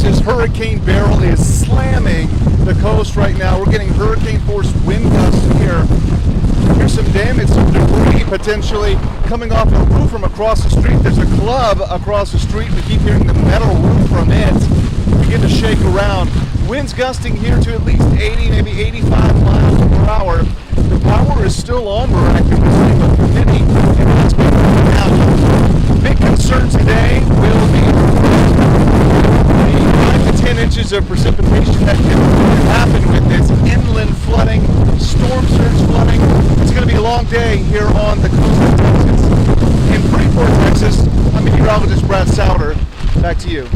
Texas, Hurricane Beryl is slamming the coast right now. We're getting hurricane force wind gusts here. Here's some damage, some debris potentially coming off a roof from across the street. There's a club across the street. We keep hearing the metal roof from it begin to shake around. Winds gusting here to at least 80, maybe 85 miles per hour. The power is still on miraculously, but for many, it has been down. Big concern today will be the 5 to 10 inches of precipitation that can happen with this inland flooding, storm surge flooding. It's going to be a long day here on the coast of Texas. In Freeport, Texas, I'm meteorologist Brad Sowder. Back to you.